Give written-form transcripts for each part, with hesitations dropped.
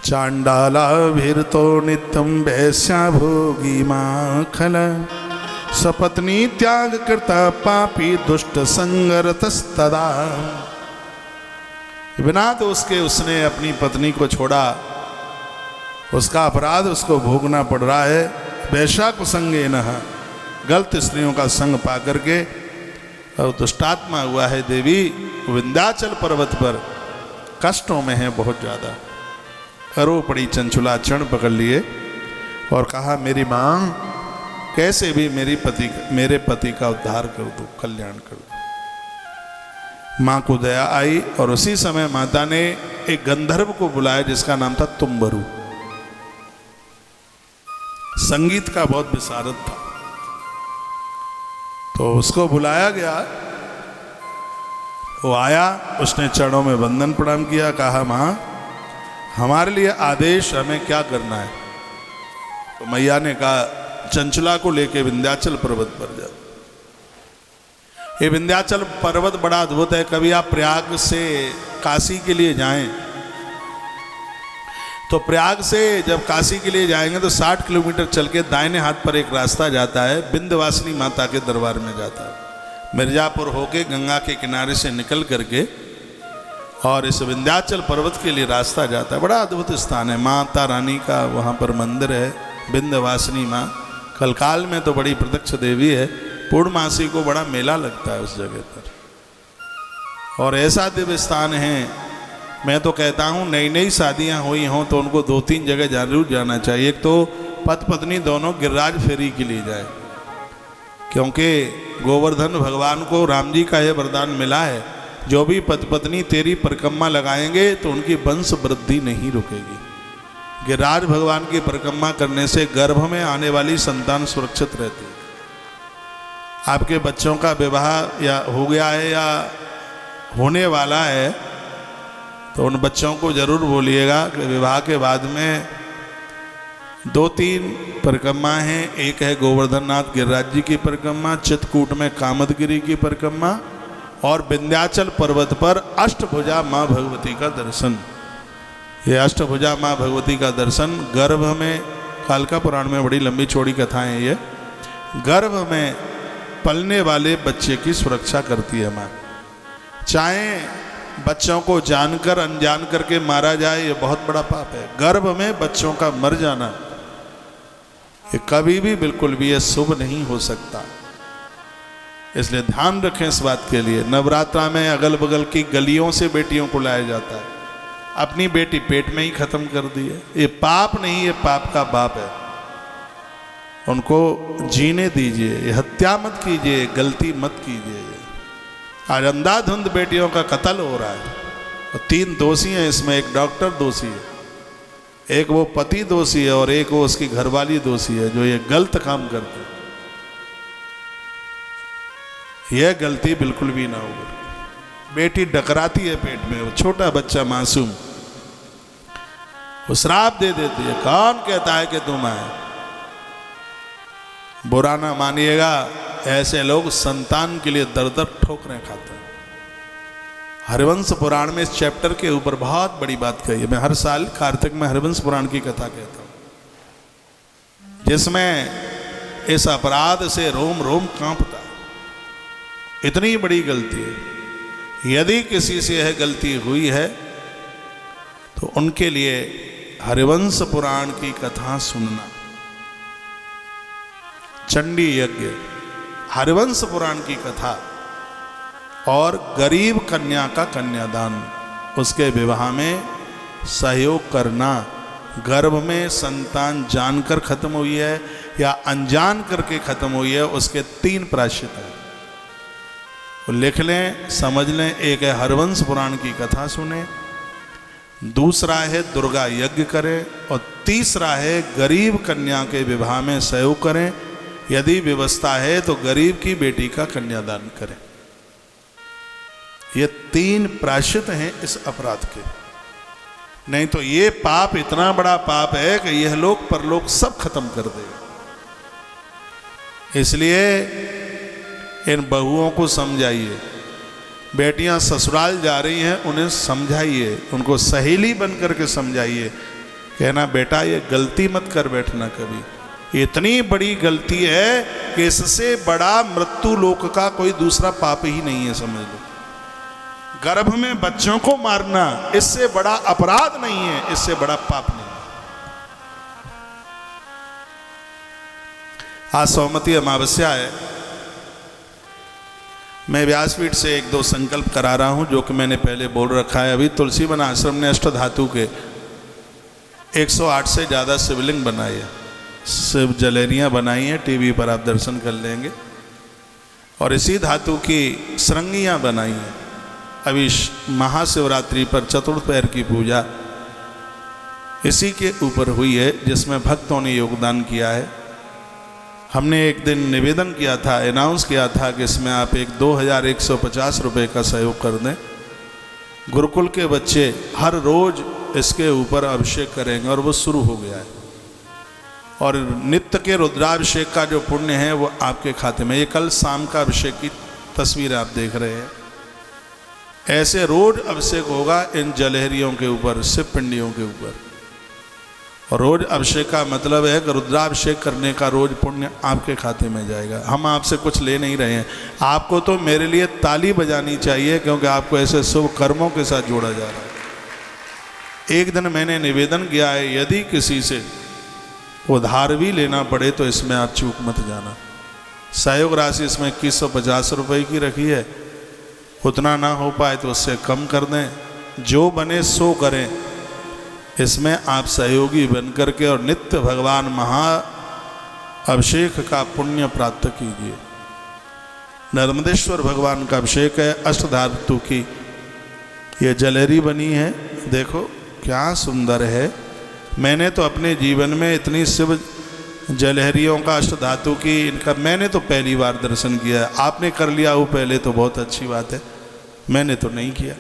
चांडालाभिर्तो नित्यं वैश्या भोगी माखल सपत्नी त्याग कृता पापी दुष्ट संगरतस्तदा। बिना दोष के उसने अपनी पत्नी को छोड़ा, उसका अपराध उसको भोगना पड़ रहा है। वैश्या कुसंगे न, गलत स्त्रियों का संग पा करके और दुष्टात्मा हुआ है। देवी विंध्याचल पर्वत पर कष्टों में है बहुत ज़्यादा। रो पड़ी चंचुला, चरण पकड़ लिए और कहा मेरी माँ कैसे भी मेरे पति का उद्धार कर दो, कल्याण कर दो। माँ को दया आई और उसी समय माता ने एक गंधर्व को बुलाया जिसका नाम था तुम्बरु। संगीत का बहुत विशारद था, तो उसको बुलाया गया। वो आया, उसने चरणों में वंदन प्रणाम किया, कहा माँ हमारे लिए आदेश, हमें क्या करना है। तो मैया ने कहा चंचला को लेके विंध्याचल पर्वत पर जाओ। ये विंध्याचल पर्वत बड़ा अद्भुत है। कभी आप प्रयाग से काशी के लिए जाएं तो प्रयाग से जब काशी के लिए जाएंगे तो 60 किलोमीटर चल के दाहिने हाथ पर एक रास्ता जाता है, विंध्यवासिनी माता के दरबार में जाता है। मिर्जापुर होके गंगा के किनारे से निकल करके और इस विंध्याचल पर्वत के लिए रास्ता जाता है। बड़ा अद्भुत स्थान है। माता रानी का वहाँ पर मंदिर है, विंध्यवासिनी माँ। कलकाल में तो बड़ी प्रत्यक्ष देवी है। पूर्णमासी को बड़ा मेला लगता है उस जगह पर, और ऐसा दिव्य स्थान है। मैं तो कहता हूँ नई नई शादियाँ हुई हों तो उनको 2-3 जगह जरूर जाना चाहिए। एक तो पति पत्नी दोनों गिरिराज फेरी के लिए जाए, क्योंकि गोवर्धन भगवान को राम जी का यह वरदान मिला है, जो भी पति पत्नी तेरी परिक्रमा लगाएंगे तो उनकी वंश वृद्धि नहीं रुकेगी। गिरिराज भगवान की परिक्रमा करने से गर्भ में आने वाली संतान सुरक्षित रहती है। आपके बच्चों का विवाह या हो गया है या होने वाला है तो उन बच्चों को जरूर बोलिएगा कि विवाह के बाद में 2-3 परिक्रमा हैं। एक है गोवर्धननाथ गिरिराज जी की परिक्रमा, चित्रकूट में कामदगिरी की परिक्रमा, और विंध्याचल पर्वत पर अष्टभुजा माँ भगवती का दर्शन। ये अष्टभुजा माँ भगवती का दर्शन गर्भ में, कालका पुराण में बड़ी लंबी चौड़ी कथाएं हैं। ये गर्भ में पलने वाले बच्चे की सुरक्षा करती है माँ। चाहे बच्चों को जानकर अनजान करके मारा जाए, ये बहुत बड़ा पाप है। गर्भ में बच्चों का मर जाना ये कभी भी बिल्कुल भी ये शुभ नहीं हो सकता। इसलिए ध्यान रखें इस बात के लिए। नवरात्रा में अगल बगल की गलियों से बेटियों को लाया जाता है। अपनी बेटी पेट में ही खत्म कर दी है। ये पाप नहीं, ये पाप का बाप है। उनको जीने दीजिए, ये हत्या मत कीजिए, गलती मत कीजिए। आज अंधाधुंध बेटियों का कत्ल हो रहा है और 3 दोषी हैं इसमें। एक डॉक्टर दोषी है, एक वो पति दोषी है और एक वो उसकी घरवाली दोषी है जो ये गलत काम करते हैं। यह गलती बिल्कुल भी ना हो। बेटी डकराती है पेट में, वो छोटा बच्चा मासूम, वो श्राप दे देती है। कौन कहता है कि तुम आए? बुरा ना मानिएगा, ऐसे लोग संतान के लिए दर दर ठोकरें खाते हैं। हरिवंश पुराण में इस चैप्टर के ऊपर बहुत बड़ी बात कही है। मैं हर साल कार्तिक में हरिवंश पुराण की कथा कहता हूँ, जिसमें इस अपराध से रोम रोम कांपता। इतनी बड़ी गलती है। यदि किसी से यह गलती हुई है तो उनके लिए हरिवंश पुराण की कथा सुनना। चंडी यज्ञ, हरिवंश पुराण की कथा और गरीब कन्या का कन्यादान, उसके विवाह में सहयोग करना। गर्भ में संतान जानकर खत्म हुई है या अनजान करके खत्म हुई है, उसके 3 प्रायश्चित हैं। वो लिख लें, समझ लें। एक है हरिवंश पुराण की कथा सुने, दूसरा है दुर्गा यज्ञ करें, और तीसरा है गरीब कन्या के विवाह में सहयोग करें। यदि व्यवस्था है तो गरीब की बेटी का कन्यादान करें। ये 3 प्रायश्चित हैं इस अपराध के। नहीं तो ये पाप इतना बड़ा पाप है कि यह लोक परलोक सब खत्म कर देगा। इसलिए इन बहुओं को समझाइए। बेटियां ससुराल जा रही हैं, उन्हें समझाइए, उनको सहेली बन करके समझाइए। कहना बेटा ये गलती मत कर बैठना कभी, इतनी बड़ी गलती है कि इससे बड़ा मृत्यु लोक का कोई दूसरा पाप ही नहीं है, समझ लो। गर्भ में बच्चों को मारना इससे बड़ा अपराध नहीं है, इससे बड़ा पाप नहीं है। आज सौमती अमावस्या है। मैं व्यासपीठ से एक दो संकल्प करा रहा हूं जो कि मैंने पहले बोल रखा है। अभी तुलसी वन आश्रम ने अष्ट धातु के 108 से ज़्यादा शिवलिंग बनाए हैं, शिव जलेरियाँ बनाई हैं, टीवी पर आप दर्शन कर लेंगे। और इसी धातु की श्रृंगियाँ बनाई हैं। अभी महाशिवरात्रि पर चतुर्थ पैर की पूजा इसी के ऊपर हुई है, जिसमें भक्तों ने योगदान किया है। हमने एक दिन निवेदन किया था, अनाउंस किया था कि इसमें आप एक 2150 रुपये का सहयोग कर दें। गुरुकुल के बच्चे हर रोज़ इसके ऊपर अभिषेक करेंगे और वो शुरू हो गया है। और नित्य के रुद्राभिषेक का जो पुण्य है वो आपके खाते में। ये कल शाम का अभिषेक की तस्वीर आप देख रहे हैं। ऐसे रोज अभिषेक होगा इन जलहरियों के ऊपर, शिव पिंडियों के ऊपर। और रोज अभिषेक का मतलब है कि रुद्राभिषेक करने का रोज पुण्य आपके खाते में जाएगा। हम आपसे कुछ ले नहीं रहे हैं, आपको तो मेरे लिए ताली बजानी चाहिए, क्योंकि आपको ऐसे शुभ कर्मों के साथ जोड़ा जा रहा है। एक दिन मैंने निवेदन किया है, यदि किसी से उधार भी लेना पड़े तो इसमें आप चूक मत जाना। सहयोग राशि इसमें 2150 रुपये की रखी है, उतना ना हो पाए तो उससे कम कर दें, जो बने सो करें। इसमें आप सहयोगी बन करके और नित्य भगवान महा अभिषेक का पुण्य प्राप्त कीजिए। नर्मदेश्वर भगवान का अभिषेक है, अष्ट धातु की ये जलेरी बनी है, देखो क्या सुंदर है। मैंने तो अपने जीवन में इतनी शिव जलहरियों का अष्ट धातु की इनका मैंने तो पहली बार दर्शन किया है। आपने कर लिया हो पहले तो बहुत अच्छी बात है, मैंने तो नहीं किया।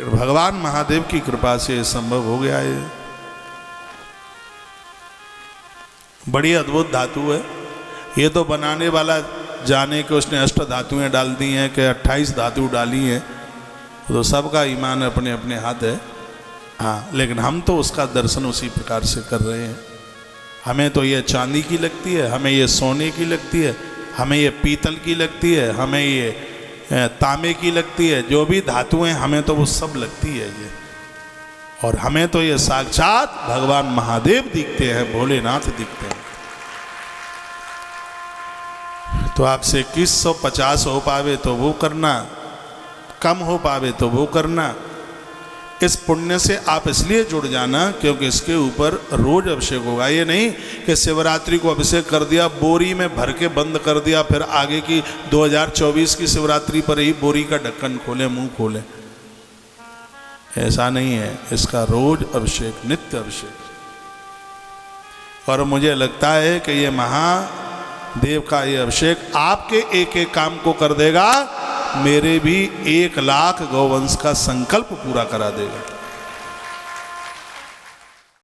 भगवान महादेव की कृपा से ये संभव हो गया है। बड़ी अद्भुत धातु है ये तो। बनाने वाला जाने कि उसने अष्ट धातुएं डाल दी हैं कि 28 धातु डाली हैं, तो सबका ईमान अपने अपने हाथ है। हाँ, लेकिन हम तो उसका दर्शन उसी प्रकार से कर रहे हैं। हमें तो ये चांदी की लगती है, हमें ये सोने की लगती है, हमें ये पीतल की लगती है, हमें ये तांबे की लगती है, जो भी धातुएं हमें तो वो सब लगती है ये। और हमें तो ये साक्षात भगवान महादेव दिखते हैं, भोलेनाथ दिखते हैं। तो आपसे 2150 हो पावे तो वो करना, कम हो पावे तो वो करना। इस पुण्य से आप इसलिए जुड़ जाना क्योंकि इसके ऊपर रोज अभिषेक होगा। ये नहीं कि शिवरात्रि को अभिषेक कर दिया, बोरी में भर के बंद कर दिया, फिर आगे की 2024 की शिवरात्रि पर ही बोरी का ढक्कन खोले, मुंह खोले। ऐसा नहीं है, इसका रोज अभिषेक, नित्य अभिषेक। और मुझे लगता है कि ये महादेव का ये अभिषेक आपके एक एक काम को कर देगा, मेरे भी 1 लाख गौवंश का संकल्प पूरा करा देगा।